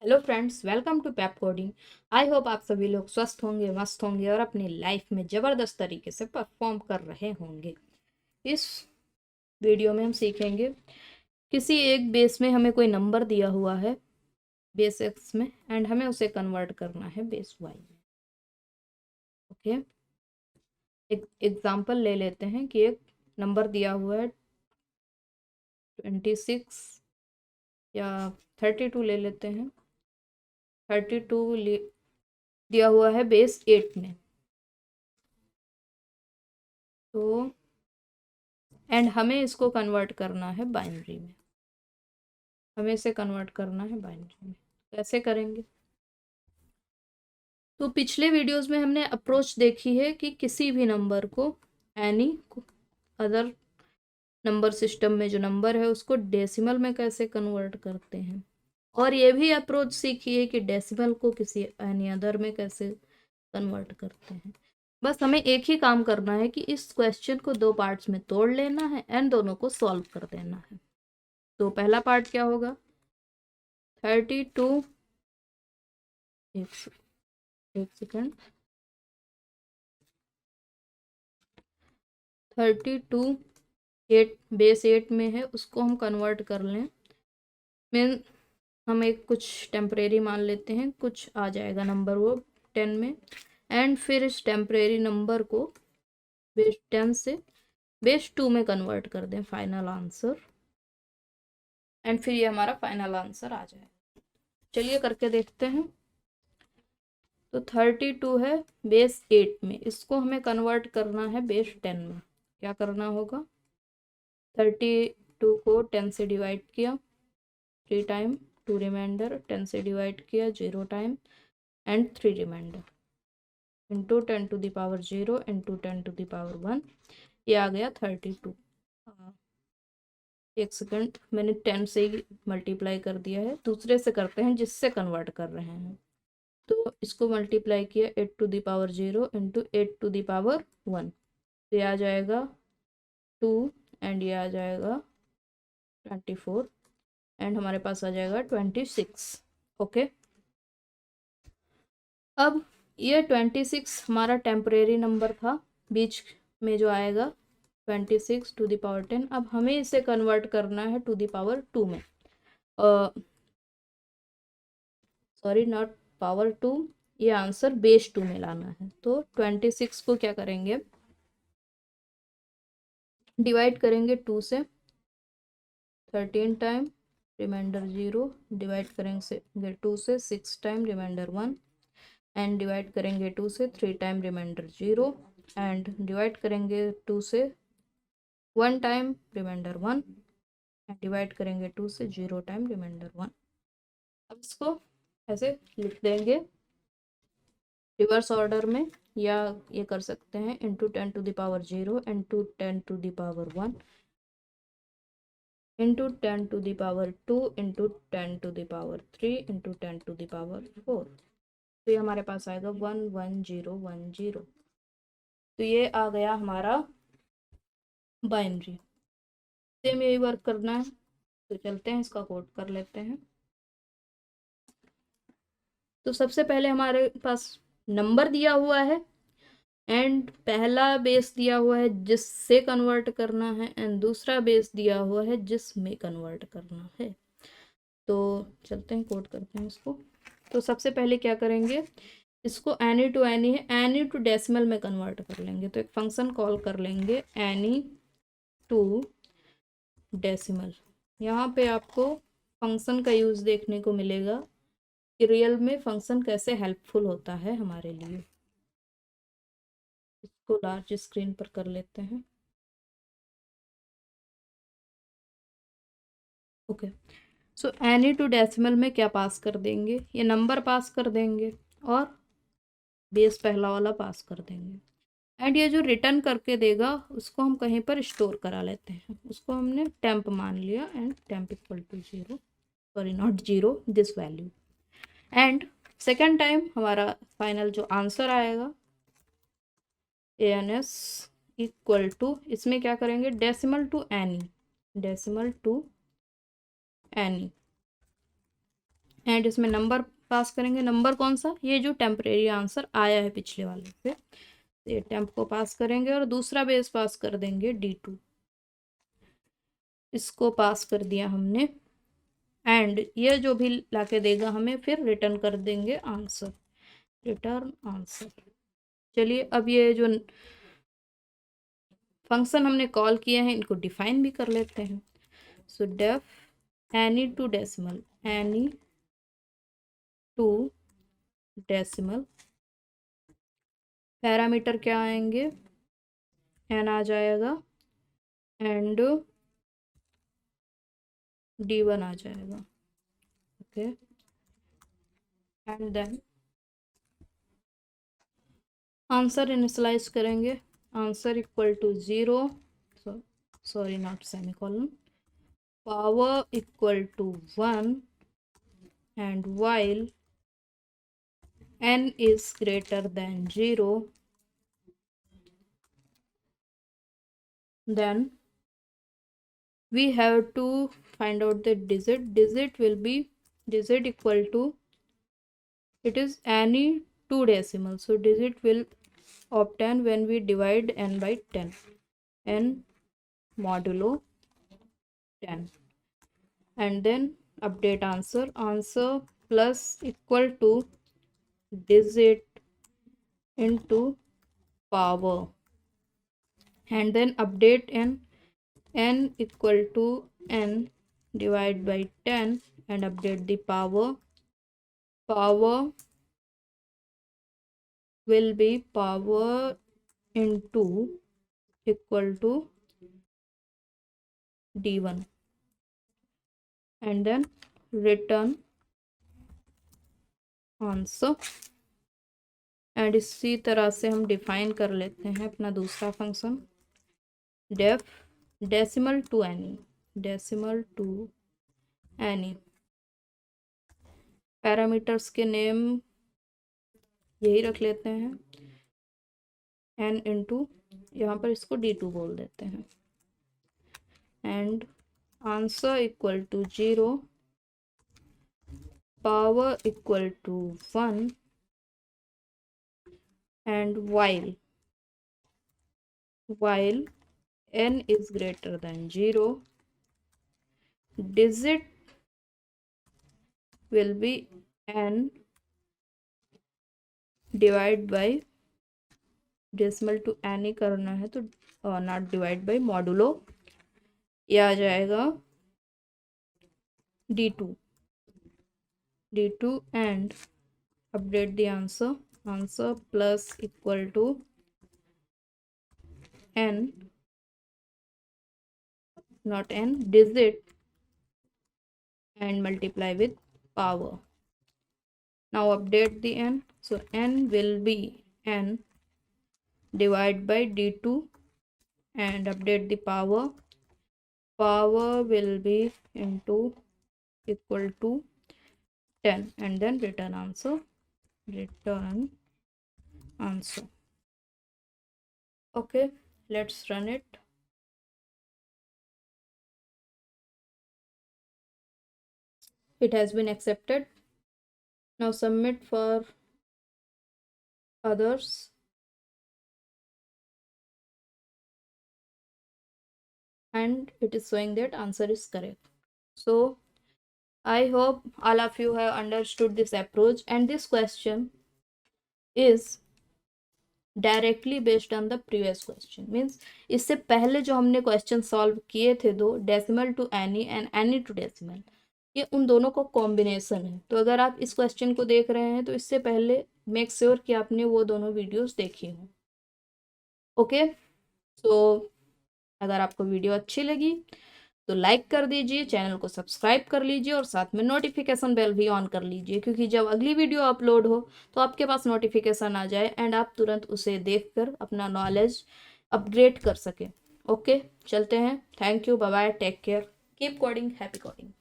Hello friends, welcome to pep coding. I hope आप सभी लोग स्वस्थ होंगे, मस्त होंगे और अपनी लाइफ में ज़बरदस्त तरीके से परफॉर्म कर रहे होंगे। इस वीडियो में हम सीखेंगे किसी एक बेस में हमें कोई नंबर दिया हुआ है, बेस एक्स में, एंड हमें उसे कन्वर्ट करना है बेस वाई में। ओके, एक एग्जांपल ले लेते हैं कि एक नंबर दिया हुआ है 26 या 32 ले लेते हैं। 32 दिया हुआ है बेस 8 में। तो एंड हमें इसको कन्वर्ट करना है बाइनरी में। हमें इसे कन्वर्ट करना है बाइनरी में। कैसे करेंगे? तो पिछले वीडियोस में हमने अप्रोच देखी है कि किसी भी नंबर को एनी अदर नंबर सिस्टम में जो नंबर है उसको डेसिमल में कैसे कन्वर्ट करते हैं, और ये भी अप्रोच सीखी है कि डेसिमल को किसी एनी अदर में कैसे कन्वर्ट करते हैं। बस हमें एक ही काम करना है कि इस क्वेश्चन को दो पार्ट्स में तोड़ लेना है एंड दोनों को सॉल्व कर देना है। तो पहला पार्ट क्या होगा? 32 एक सेकेंड 32 8 बेस 8 में है, उसको हम कन्वर्ट कर लें। मीन हम एक कुछ टेम्परेरी मान लेते हैं, कुछ आ जाएगा नंबर वो 10 में, एंड फिर इस टेम्परेरी नंबर को बेस 10 से बेस 2 में कन्वर्ट कर दें, फाइनल आंसर। एंड फिर ये हमारा फाइनल आंसर आ जाएगा। चलिए करके देखते हैं। तो 32 है बेस 8 में, इसको हमें कन्वर्ट करना है बेस 10 में। क्या करना होगा? 32 को 10 से डिवाइड किया 3 टाइम, 2 रिमाइंडर, 10 से डिवाइड किया 0 time and 3 reminder, into 10 to the power 0 into 10 to the power 1। ये आ गया 32। एक सेकंड, मैंने 10 से ही मल्टीप्लाई कर दिया है, दूसरे से करते हैं जिससे कन्वर्ट कर रहे हैं। तो इसको मल्टीप्लाई किया 8 to the power 0 into 8 to the power 1। तो ये आ जाएगा 2 एंड ये आ जाएगा 24 एंड हमारे पास आ जाएगा 26। ओके, अब ये 26 हमारा टेम्परेरी नंबर था, बीच में जो आएगा 26 टू द पावर 10। अब हमें इसे कन्वर्ट करना है टू द पावर 2 में, सॉरी नॉट पावर 2, ये आंसर बेस 2 में लाना है। तो 26 को क्या करेंगे? डिवाइड करेंगे 2 से 13 टाइम, रिमाइंडर 0, डिवाइड करेंगे 2 से 6 टाइम, रिमाइंडर 1, एंड डिवाइड करेंगे 2 से 3 टाइम, रिमाइंडर 0, एंड डिवाइड करेंगे 2 से 1 टाइम, रिमाइंडर 1, एंड डिवाइड करेंगे 2 से 0 टाइम, रिमाइंडर 1। अब इसको ऐसे लिख देंगे रिवर्स ऑर्डर में, या ये कर सकते हैं into 10 to the power 0 into 10 to the power 1 into 10 to the power 2 into 10 to the power 3 into 10 to the power 4। तो ये हमारे पास आएगा 11010। तो ये आ गया हमारा बाइनरी। सेम यही वर्क करना है, तो चलते हैं इसका कोड कर लेते हैं। तो सबसे पहले हमारे पास नंबर दिया हुआ है एंड पहला बेस दिया हुआ है जिससे कन्वर्ट करना है, एंड दूसरा बेस दिया हुआ है जिसमें कन्वर्ट करना है। तो चलते हैं कोड करते हैं इसको। तो सबसे पहले क्या करेंगे, इसको एनी टू एनी है, एनी टू डेसिमल में कन्वर्ट कर लेंगे। तो एक फंक्शन कॉल कर लेंगे एनी टू डेसिमल। यहाँ पे आपको फंक्शन का यूज़ देखने को मिलेगा कि रियल में फंक्शन कैसे हेल्पफुल होता है हमारे लिए। इसको लार्ज स्क्रीन पर कर लेते हैं। Okay, so any to decimal में क्या पास कर देंगे? ये नंबर पास कर देंगे और बेस पहला वाला पास कर देंगे, एंड ये जो रिटर्न करके देगा उसको हम कहीं पर स्टोर करा लेते हैं। उसको हमने टेम्प मान लिया, and temp equal to 0, sorry not 0, this value. And second time हमारा फाइनल जो आंसर आएगा ans इक्वल टू, इसमें क्या करेंगे? Decimal to any, decimal to any, and इसमें नंबर पास करेंगे। नंबर कौन सा, ये जो टेम्परेरी आंसर आया है पिछले वाले से, ये टेम्प को पास करेंगे और दूसरा बेस पास कर देंगे D2, इसको पास कर दिया हमने। एंड ये जो भी लाके देगा हमें फिर रिटर्न कर देंगे आंसर, रिटर्न आंसर। चलिए अब ये जो फंक्शन हमने कॉल किए हैं इनको डिफाइन भी कर लेते हैं। So def any to decimal, any to decimal, parameter क्या आएंगे, एन आ जाएगा एंड D1 आ जाएगा। Okay, and then answer initialize करेंगे, answer equal to 0, sorry not semicolon, power equal to 1 and while n is greater than 0, then we have to find out the digit. Digit will be digit equal to, it is any two decimal, so digit will obtain when we divide n by 10, n modulo 10, and then update answer, answer plus equal to digit into power, and then update n equal to n divide by 10 and update the power, power will be power into equal to D1 and then return answer. And इसी तरह से हम define कर लेते हैं अपना दूसरा function, def decimal to any, decimal to any, parameters के नेम यही रख लेते हैं, n इंटू यहाँ पर इसको D2 बोल देते हैं, and answer equal to 0, power equal to 1 and while n is greater than 0, digit will be n divide by, decimal to n ही करना है तो नॉट डिवाइड बाय, मॉडुलो ये आ जाएगा D2 and update the answer, answer plus equal to n, not n, digit and multiply with power. Now update the n, so n will be n divide by D2 and update the power, power will be into equal to 10 and then return answer, return answer. Okay, let's run it. It has been accepted. Now submit for others. And it is showing that answer is correct. So I hope all of you have understood this approach, and this question is directly based on the previous question, means इससे पहले जो हमने question solve किए थे दो, decimal to any and any to decimal, ये उन दोनों का कॉम्बिनेशन है। तो अगर आप इस क्वेश्चन को देख रहे हैं तो इससे पहले मेक श्योर कि आपने वो दोनों वीडियोस देखी हों। ओके, सो अगर आपको वीडियो अच्छी लगी तो लाइक कर दीजिए, चैनल को सब्सक्राइब कर लीजिए और साथ में नोटिफिकेशन बेल भी ऑन कर लीजिए, क्योंकि जब अगली वीडियो अपलोड हो तो आपके पास नोटिफिकेशन आ जाए एंड आप तुरंत उसे देखकर अपना नॉलेज अपग्रेड कर सकें। ओके, चलते हैं। Thank you, bye bye, take care, keep coding, happy coding.